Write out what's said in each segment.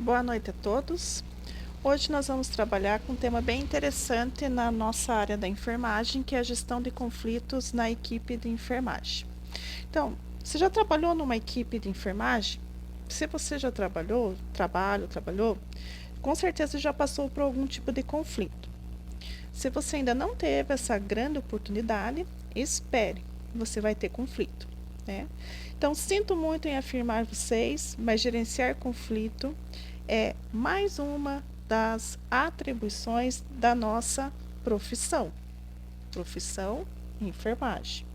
Boa noite a todos. Hoje nós vamos trabalhar com um tema bem interessante na nossa área da enfermagem, que é a gestão de conflitos na equipe de enfermagem. Então, você já trabalhou numa equipe de enfermagem? Se você já trabalhou, com certeza já passou por algum tipo de conflito. Se você ainda não teve essa grande oportunidade, espere, você vai ter conflito, né? Então, sinto muito em afirmar vocês, mas gerenciar conflito é mais uma das atribuições da nossa profissão enfermagem.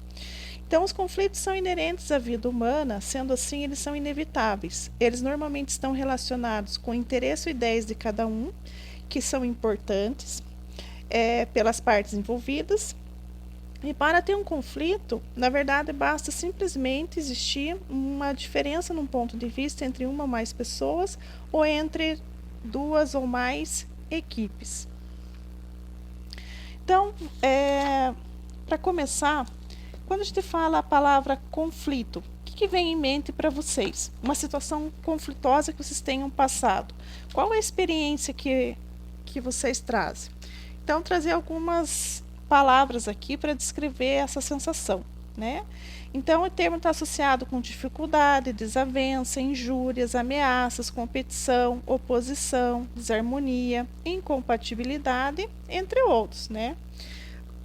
Então, os conflitos são inerentes à vida humana, sendo assim, eles são inevitáveis. Eles normalmente estão relacionados com o interesse e ideias de cada um, que são importantes pelas partes envolvidas. E para ter um conflito, na verdade, basta simplesmente existir uma diferença num ponto de vista entre uma ou mais pessoas ou entre duas ou mais equipes. Então, para começar, quando a gente fala a palavra conflito, o que vem em mente para vocês? Uma situação conflitosa que vocês tenham passado. Qual é a experiência que vocês trazem? Então, trazer algumas palavras aqui para descrever essa sensação, né? Então, o termo está associado com dificuldade, desavença, injúrias, ameaças, competição, oposição, desarmonia, incompatibilidade, entre outros, né?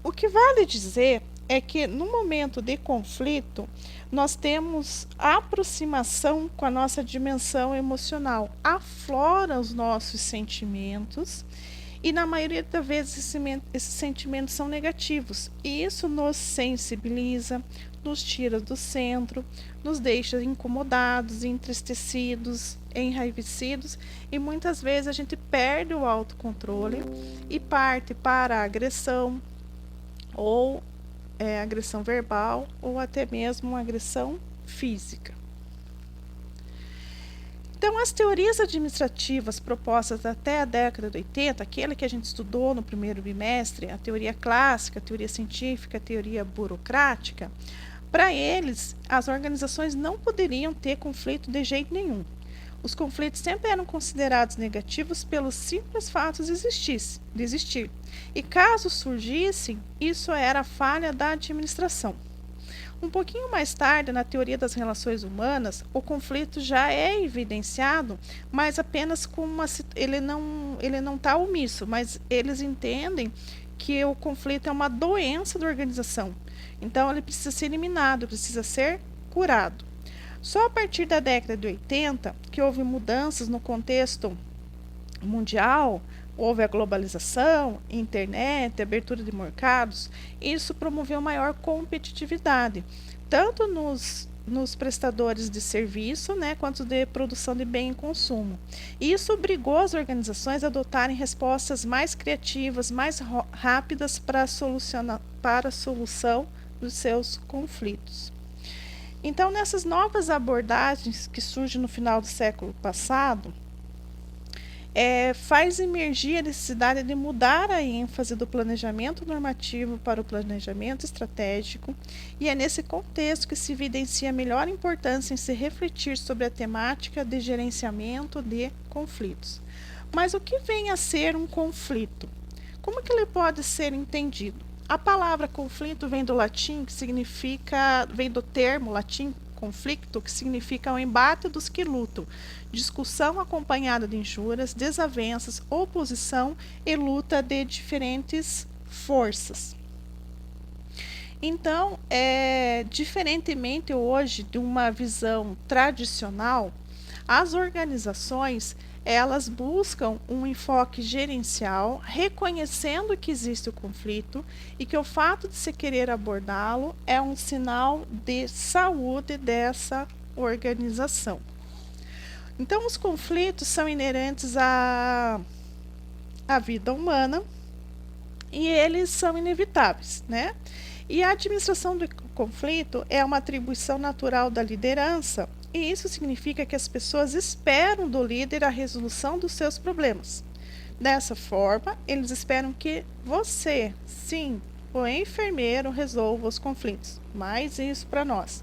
O que vale dizer é que no momento de conflito, nós temos aproximação com a nossa dimensão emocional, aflora os nossos sentimentos. E na maioria das vezes esses sentimentos são negativos. E isso nos sensibiliza, nos tira do centro, nos deixa incomodados, entristecidos, enraivecidos. E muitas vezes a gente perde o autocontrole e parte para a agressão, ou agressão verbal, ou até mesmo uma agressão física. Então, as teorias administrativas propostas até a década de 80, aquela que a gente estudou no primeiro bimestre, a teoria clássica, a teoria científica, a teoria burocrática, para eles, as organizações não poderiam ter conflito de jeito nenhum. Os conflitos sempre eram considerados negativos pelo simples fato de existir. E caso surgissem, isso era falha da administração. Um pouquinho mais tarde, na teoria das relações humanas, o conflito já é evidenciado, mas apenas com ele não está omisso, mas eles entendem que o conflito é uma doença da organização. Então, ele precisa ser eliminado, precisa ser curado. Só a partir da década de 80 que houve mudanças no contexto mundial, houve a globalização, internet, abertura de mercados. Isso promoveu maior competitividade, tanto nos prestadores de serviço, né, quanto de produção de bem e consumo. E isso obrigou as organizações a adotarem respostas mais criativas, mais rápidas para a solução dos seus conflitos. Então, nessas novas abordagens que surgem no final do século passado, faz emergir a necessidade de mudar a ênfase do planejamento normativo para o planejamento estratégico, e é nesse contexto que se evidencia a melhor importância em se refletir sobre a temática de gerenciamento de conflitos. Mas o que vem a ser um conflito? Como que ele pode ser entendido? A palavra conflito vem do latim, vem do termo latim conflito, que significa o embate dos que lutam, discussão acompanhada de injúrias, desavenças, oposição e luta de diferentes forças. Então, diferentemente hoje de uma visão tradicional, as organizações elas buscam um enfoque gerencial, reconhecendo que existe o conflito e que o fato de se querer abordá-lo é um sinal de saúde dessa organização. Então, os conflitos são inerentes à vida humana e eles são inevitáveis, né? E a administração do conflito é uma atribuição natural da liderança. E isso significa que as pessoas esperam do líder a resolução dos seus problemas. Dessa forma, eles esperam que você, sim, o enfermeiro, resolva os conflitos. Mais isso para nós.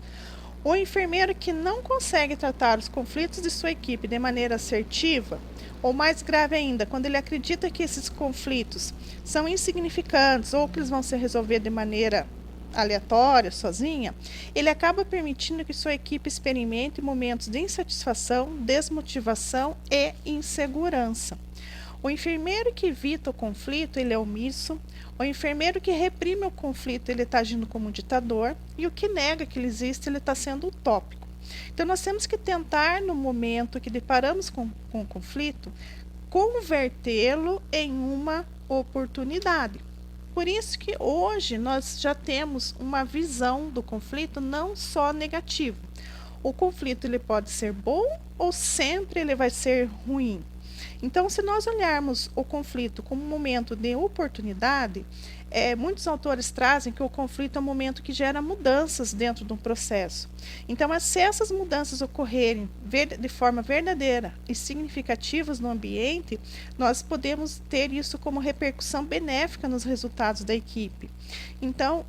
O enfermeiro que não consegue tratar os conflitos de sua equipe de maneira assertiva, ou mais grave ainda, quando ele acredita que esses conflitos são insignificantes ou que eles vão ser resolvidos de maneira aleatória, sozinha, ele acaba permitindo que sua equipe experimente momentos de insatisfação, desmotivação e insegurança. O enfermeiro que evita o conflito, ele é omisso. O enfermeiro que reprime o conflito, ele está agindo como um ditador. E o que nega que ele existe, ele está sendo utópico. Então, nós temos que tentar, no momento que deparamos com o conflito, convertê-lo em uma oportunidade. Por isso que hoje nós já temos uma visão do conflito não só negativa. O conflito ele pode ser bom ou sempre ele vai ser ruim. Então, se nós olharmos o conflito como um momento de oportunidade, muitos autores trazem que o conflito é um momento que gera mudanças dentro de um processo. Então, se essas mudanças ocorrerem de forma verdadeira e significativas no ambiente, nós podemos ter isso como repercussão benéfica nos resultados da equipe. Então,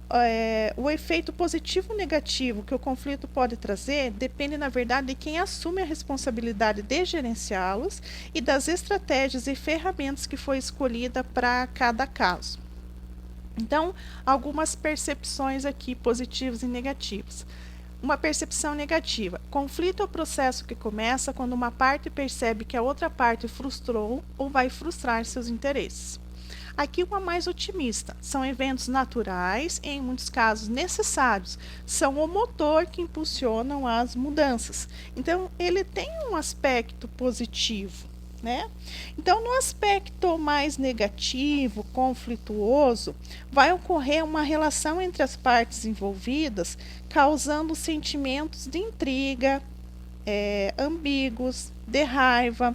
o efeito positivo ou negativo que o conflito pode trazer depende, na verdade, de quem assume a responsabilidade de gerenciá-los e das estratégias e ferramentas que foi escolhida para cada caso. Então, algumas percepções aqui positivas e negativas. Uma percepção negativa. Conflito é o processo que começa quando uma parte percebe que a outra parte frustrou ou vai frustrar seus interesses. Aqui uma mais otimista. São eventos naturais e, em muitos casos, necessários. São o motor que impulsionam as mudanças. Então, ele tem um aspecto positivo. Né? Então, no aspecto mais negativo, conflituoso, vai ocorrer uma relação entre as partes envolvidas, causando sentimentos de intriga, ambíguos, de raiva,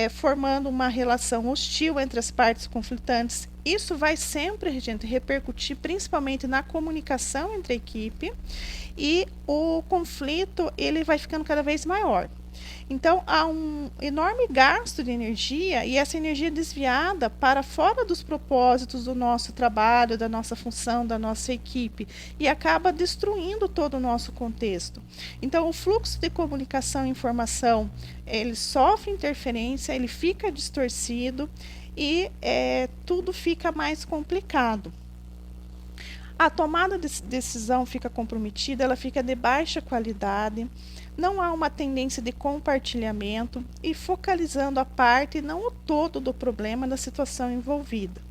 formando uma relação hostil entre as partes conflitantes. Isso vai sempre, gente, repercutir principalmente na comunicação entre a equipe e o conflito ele vai ficando cada vez maior. Então, há um enorme gasto de energia e essa energia desviada para fora dos propósitos do nosso trabalho, da nossa função, da nossa equipe e acaba destruindo todo o nosso contexto. Então, o fluxo de comunicação e informação, ele sofre interferência, ele fica distorcido e tudo fica mais complicado. A tomada de decisão fica comprometida, ela fica de baixa qualidade, não há uma tendência de compartilhamento e focalizando a parte e não o todo do problema da situação envolvida.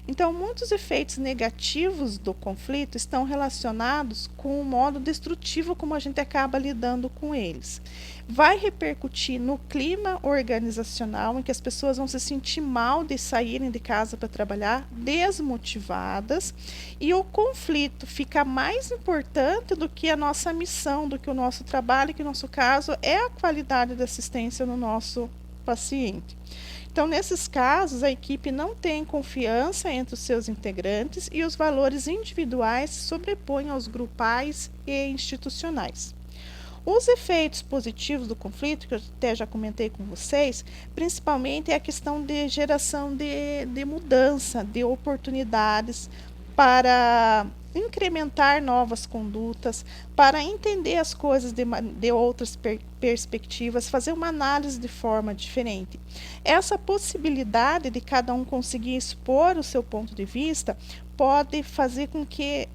Então, muitos efeitos negativos do conflito estão relacionados com o modo destrutivo como a gente acaba lidando com eles. Vai repercutir no clima organizacional, em que as pessoas vão se sentir mal de saírem de casa para trabalhar, desmotivadas, e o conflito fica mais importante do que a nossa missão, do que o nosso trabalho, que no nosso caso é a qualidade da assistência no nosso paciente. Então, nesses casos, a equipe não tem confiança entre os seus integrantes e os valores individuais se sobrepõem aos grupais e institucionais. Os efeitos positivos do conflito, que eu até já comentei com vocês, principalmente é a questão de geração de mudança, de oportunidades para incrementar novas condutas, para entender as coisas de outras perspectivas, fazer uma análise de forma diferente. Essa possibilidade de cada um conseguir expor o seu ponto de vista pode fazer com que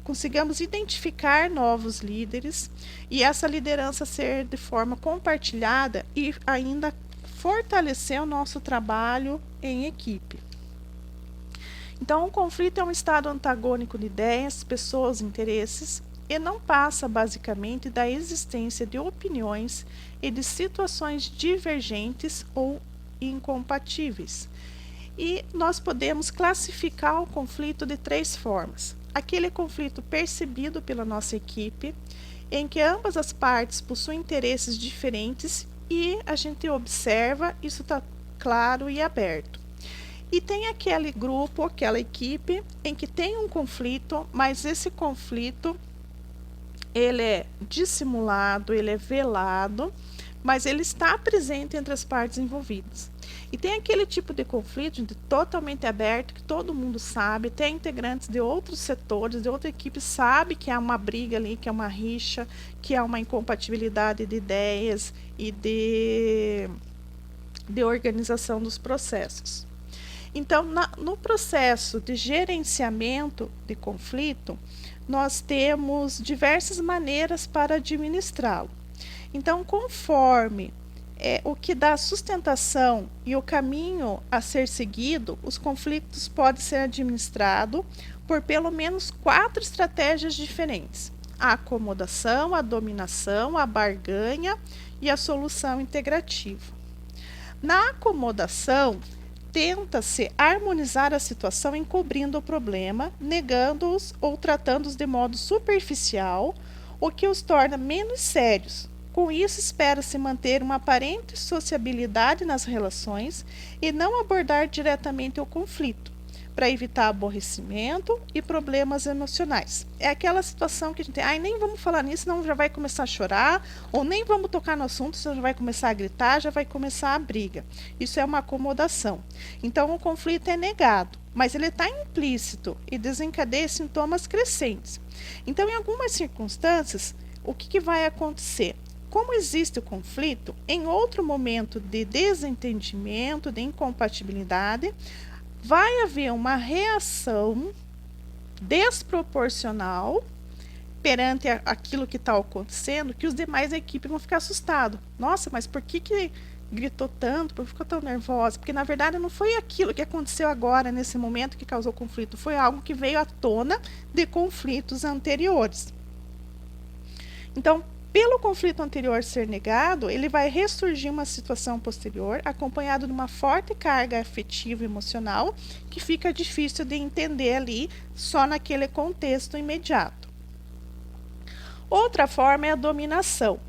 consigamos identificar novos líderes e essa liderança ser de forma compartilhada e ainda fortalecer o nosso trabalho em equipe. Então, o conflito é um estado antagônico de ideias, pessoas, interesses e não passa basicamente da existência de opiniões e de situações divergentes ou incompatíveis. E nós podemos classificar o conflito de 3 formas. Aquele conflito percebido pela nossa equipe, em que ambas as partes possuem interesses diferentes e a gente observa, isso está claro e aberto. E tem aquele grupo, aquela equipe, em que tem um conflito, mas esse conflito ele é dissimulado, ele é velado, mas ele está presente entre as partes envolvidas. E tem aquele tipo de conflito totalmente aberto, que todo mundo sabe, até integrantes de outros setores, de outra equipe, sabe que há uma briga ali, que é uma rixa, que há uma incompatibilidade de ideias e de organização dos processos. Então, no processo de gerenciamento de conflito, nós temos diversas maneiras para administrá-lo. Então, conforme o que dá sustentação e o caminho a ser seguido, os conflitos podem ser administrados por pelo menos 4 estratégias diferentes: a acomodação, a dominação, a barganha e a solução integrativa. Na acomodação, tenta-se harmonizar a situação encobrindo o problema, negando-os ou tratando-os de modo superficial, o que os torna menos sérios. Com isso, espera-se manter uma aparente sociabilidade nas relações e não abordar diretamente o conflito, para evitar aborrecimento e problemas emocionais. É aquela situação que a gente tem, nem vamos falar nisso, senão já vai começar a chorar, ou nem vamos tocar no assunto, senão já vai começar a gritar, já vai começar a briga. Isso é uma acomodação. Então, o conflito é negado, mas ele está implícito e desencadeia sintomas crescentes. Então, em algumas circunstâncias, o que vai acontecer? Como existe o conflito, em outro momento de desentendimento, de incompatibilidade, vai haver uma reação desproporcional perante aquilo que está acontecendo, que os demais da equipe vão ficar assustados. Nossa, mas por que gritou tanto? Por que ficou tão nervosa? Porque, na verdade, não foi aquilo que aconteceu agora, nesse momento, que causou conflito. Foi algo que veio à tona de conflitos anteriores. Então, pelo conflito anterior ser negado, ele vai ressurgir uma situação posterior, acompanhado de uma forte carga afetiva e emocional, que fica difícil de entender ali, só naquele contexto imediato. Outra forma é a dominação.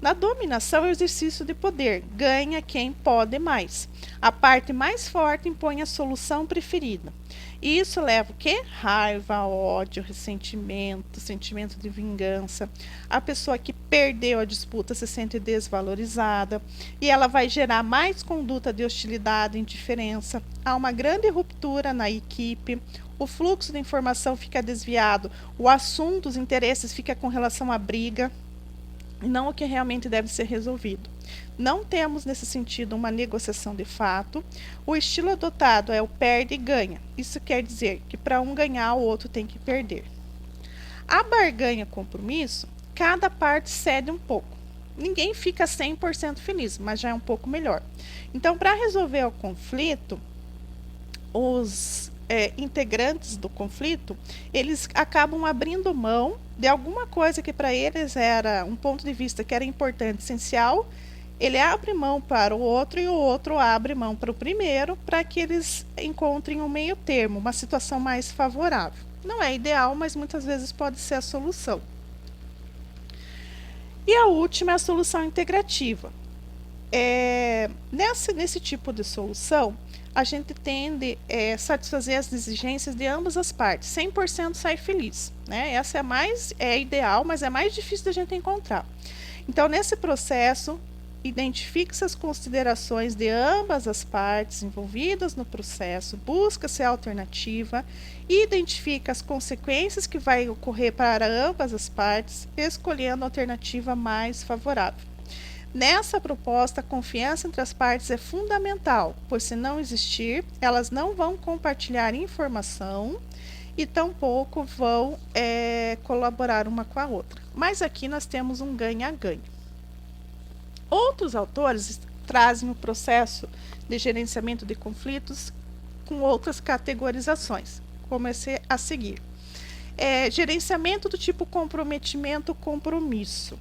Na dominação é o exercício de poder, ganha quem pode mais. A parte mais forte impõe a solução preferida. E isso leva o quê? Raiva, ódio, ressentimento, sentimento de vingança. A pessoa que perdeu a disputa se sente desvalorizada e ela vai gerar mais conduta de hostilidade e indiferença. Há uma grande ruptura na equipe, o fluxo de informação fica desviado, o assunto, os interesses fica com relação à briga e não o que realmente deve ser resolvido. Não temos, nesse sentido, uma negociação de fato. O estilo adotado é o perde e ganha. Isso quer dizer que para um ganhar, o outro tem que perder. A barganha compromisso, cada parte cede um pouco. Ninguém fica 100% feliz, mas já é um pouco melhor. Então, para resolver o conflito, os integrantes do conflito, eles acabam abrindo mão de alguma coisa que para eles era um ponto de vista que era importante, essencial. Ele abre mão para o outro e o outro abre mão para o primeiro, para que eles encontrem um meio termo, uma situação mais favorável. Não é ideal, mas muitas vezes pode ser a solução. E a última é a solução integrativa. Nesse tipo de solução, a gente tende a satisfazer as exigências de ambas as partes, 100% sai feliz, né? Essa é ideal, mas é mais difícil da gente encontrar. Então, nesse processo, identifique-se as considerações de ambas as partes envolvidas no processo, busca-se a alternativa, identifica as consequências que vai ocorrer para ambas as partes, escolhendo a alternativa mais favorável. Nessa proposta, a confiança entre as partes é fundamental, pois se não existir, elas não vão compartilhar informação e tampouco vão colaborar uma com a outra. Mas aqui nós temos um ganha-ganha. Outros autores trazem o processo de gerenciamento de conflitos com outras categorizações, como esse a seguir. Gerenciamento do tipo comprometimento-compromisso.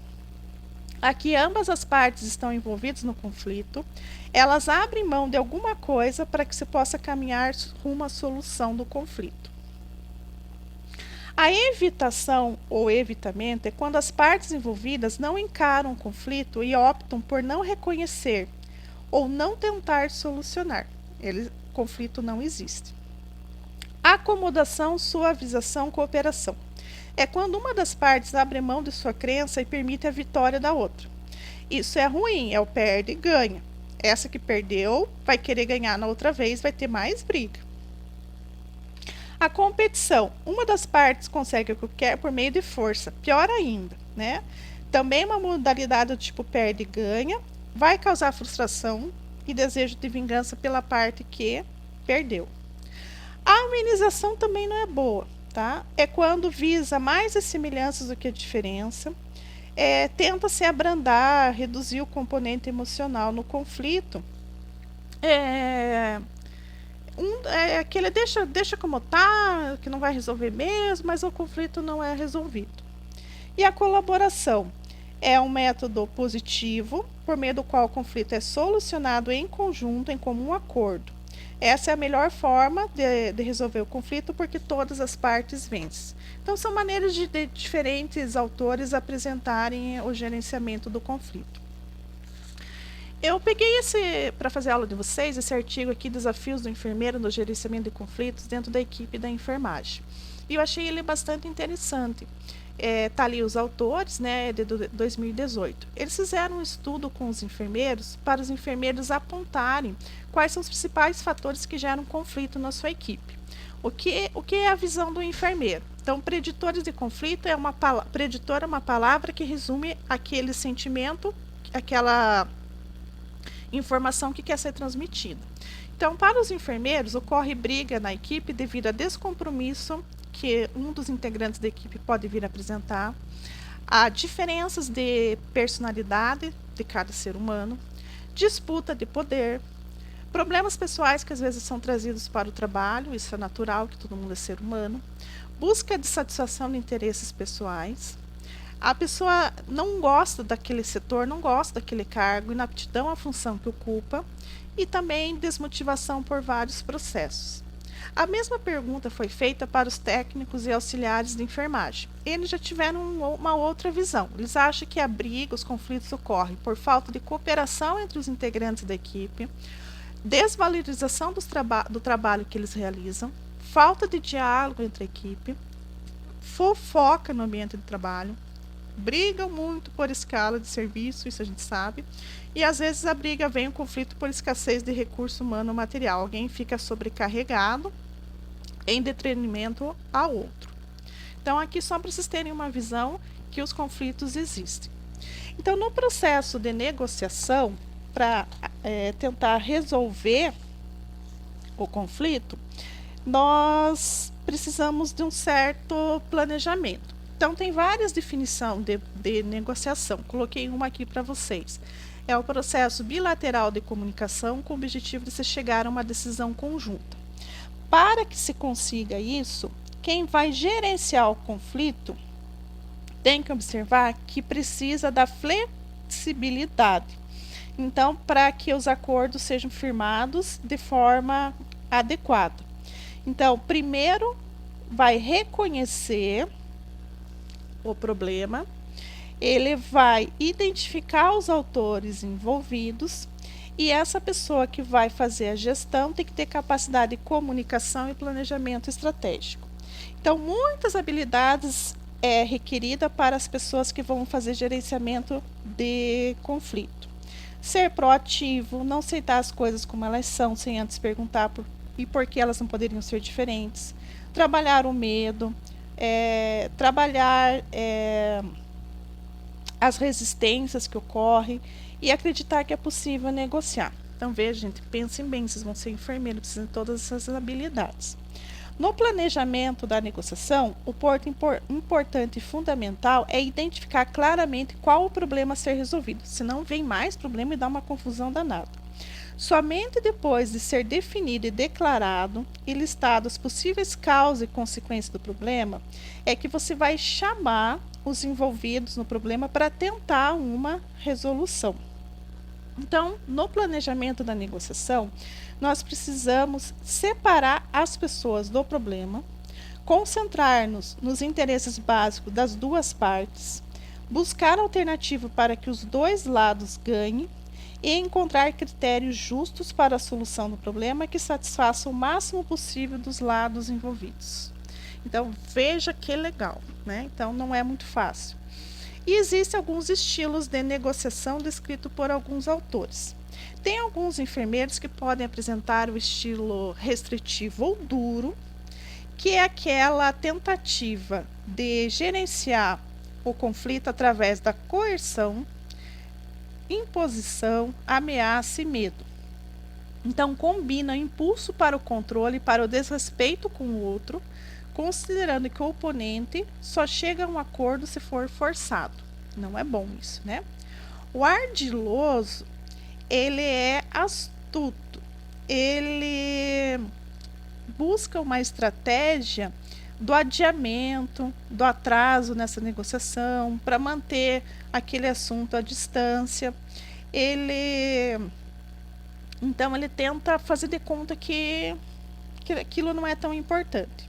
Aqui ambas as partes estão envolvidas no conflito, elas abrem mão de alguma coisa para que se possa caminhar rumo à solução do conflito. A evitação ou evitamento é quando as partes envolvidas não encaram o conflito e optam por não reconhecer ou não tentar solucionar. O conflito não existe. Acomodação, suavização, cooperação. É quando uma das partes abre mão de sua crença e permite a vitória da outra. Isso é ruim, é o perde e ganha. Essa que perdeu vai querer ganhar na outra vez, vai ter mais briga. A competição. Uma das partes consegue o que quer por meio de força. Pior ainda, né? Também uma modalidade do tipo perde e ganha. Vai causar frustração e desejo de vingança pela parte que perdeu. A amenização também não é boa, tá? É quando visa mais as semelhanças do que a diferença. Tenta se abrandar, reduzir o componente emocional no conflito. Aquele deixa como tá, que não vai resolver mesmo, mas o conflito não é resolvido. E a colaboração é um método positivo, por meio do qual o conflito é solucionado em conjunto, em comum acordo. Essa é a melhor forma de resolver o conflito, porque todas as partes vencem. Então, são maneiras de diferentes autores apresentarem o gerenciamento do conflito. Eu peguei para fazer a aula de vocês, esse artigo aqui, Desafios do Enfermeiro no Gerenciamento de Conflitos dentro da equipe da enfermagem. E eu achei ele bastante interessante. Tá ali os autores, né, de 2018. Eles fizeram um estudo com os enfermeiros para os enfermeiros apontarem quais são os principais fatores que geram conflito na sua equipe. O que é a visão do enfermeiro? Então, preditores de conflito preditor é uma palavra que resume aquele sentimento, aquela informação que quer ser transmitida. Então, para os enfermeiros, ocorre briga na equipe devido a descompromisso que um dos integrantes da equipe pode vir a apresentar, a diferenças de personalidade de cada ser humano, disputa de poder, problemas pessoais que às vezes são trazidos para o trabalho, isso é natural, que todo mundo é ser humano, busca de satisfação de interesses pessoais, a pessoa não gosta daquele setor, não gosta daquele cargo, inaptidão à função que ocupa, e também desmotivação por vários processos. A mesma pergunta foi feita para os técnicos e auxiliares de enfermagem. Eles já tiveram uma outra visão. Eles acham que a briga, os conflitos ocorrem por falta de cooperação entre os integrantes da equipe, desvalorização do trabalho que eles realizam, falta de diálogo entre a equipe, fofoca no ambiente de trabalho, brigam muito por escala de serviço, isso a gente sabe, e às vezes a briga vem um conflito por escassez de recurso humano ou material. Alguém fica sobrecarregado em detrimento ao outro. Então, aqui só para vocês terem uma visão que os conflitos existem. Então, no processo de negociação, para tentar resolver o conflito, nós precisamos de um certo planejamento. Então, tem várias definições de negociação. Coloquei uma aqui para vocês. É o processo bilateral de comunicação com o objetivo de se chegar a uma decisão conjunta. Para que se consiga isso, quem vai gerenciar o conflito tem que observar que precisa da flexibilidade. Então, para que os acordos sejam firmados de forma adequada. Então, primeiro vai reconhecer o problema, ele vai identificar os autores envolvidos e essa pessoa que vai fazer a gestão tem que ter capacidade de comunicação e planejamento estratégico. Então, muitas habilidades é requerida para as pessoas que vão fazer gerenciamento de conflito. Ser proativo, não aceitar as coisas como elas são, sem antes perguntar por que elas não poderiam ser diferentes. Trabalhar o medo, trabalhar as resistências que ocorrem e acreditar que é possível negociar. Então, veja, gente, pensem bem, vocês vão ser enfermeiros, precisam de todas essas habilidades. No planejamento da negociação, o ponto importante e fundamental é identificar claramente qual o problema a ser resolvido, senão vem mais problema e dá uma confusão danada. Somente depois de ser definido e declarado e listado as possíveis causas e consequências do problema, é que você vai chamar os envolvidos no problema para tentar uma resolução. Então, no planejamento da negociação, nós precisamos separar as pessoas do problema, concentrar-nos nos interesses básicos das duas partes, buscar alternativa para que os dois lados ganhem e encontrar critérios justos para a solução do problema que satisfaçam o máximo possível dos lados envolvidos. Então, veja que legal, né? Então, não é muito fácil. E existem alguns estilos de negociação descritos por alguns autores. Tem alguns enfermeiros que podem apresentar o estilo restritivo ou duro, que é aquela tentativa de gerenciar o conflito através da coerção, imposição, ameaça e medo. Então, combina impulso para o controle e para o desrespeito com o outro, considerando que o oponente só chega a um acordo se for forçado. Não é bom isso, né? O ardiloso, ele é astuto. Ele busca uma estratégia do adiamento, do atraso nessa negociação, para manter aquele assunto à distância. Então ele tenta fazer de conta que aquilo não é tão importante.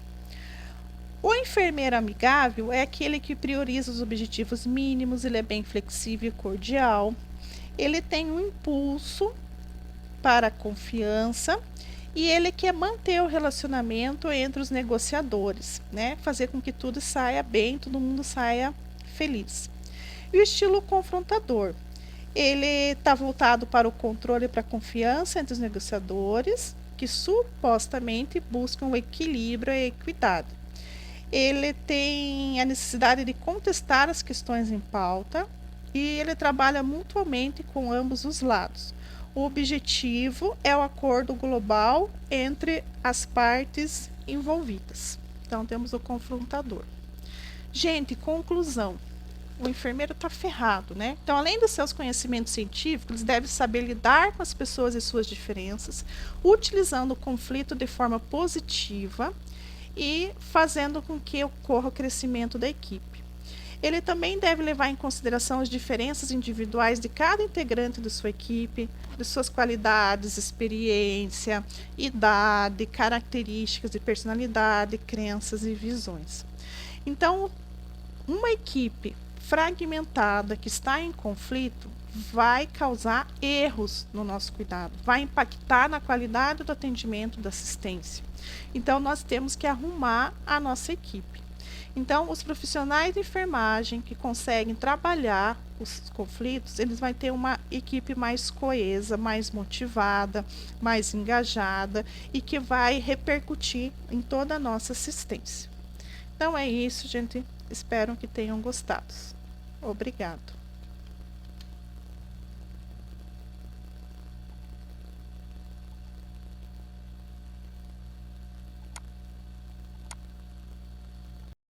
O enfermeiro amigável é aquele que prioriza os objetivos mínimos, ele é bem flexível e cordial, ele tem um impulso para a confiança e ele quer manter o relacionamento entre os negociadores, né? Fazer com que tudo saia bem, todo mundo saia feliz. E o estilo confrontador, ele está voltado para o controle e para a confiança entre os negociadores, que supostamente buscam o equilíbrio e a equidade. Ele tem a necessidade de contestar as questões em pauta e ele trabalha mutuamente com ambos os lados. O objetivo é o acordo global entre as partes envolvidas. Então, temos o confrontador. Gente, conclusão. O enfermeiro está ferrado, né? Então, além dos seus conhecimentos científicos, ele deve saber lidar com as pessoas e suas diferenças, utilizando o conflito de forma positiva e fazendo com que ocorra o crescimento da equipe. Ele também deve levar em consideração as diferenças individuais de cada integrante de sua equipe, de suas qualidades, experiência, idade, características de personalidade, crenças e visões. Então, uma equipe fragmentada que está em conflito vai causar erros no nosso cuidado, vai impactar na qualidade do atendimento, da assistência. Então, nós temos que arrumar a nossa equipe. Então, os profissionais de enfermagem que conseguem trabalhar os conflitos, eles vão ter uma equipe mais coesa, mais motivada, mais engajada e que vai repercutir em toda a nossa assistência. Então, é isso, gente. Espero que tenham gostado. Obrigado.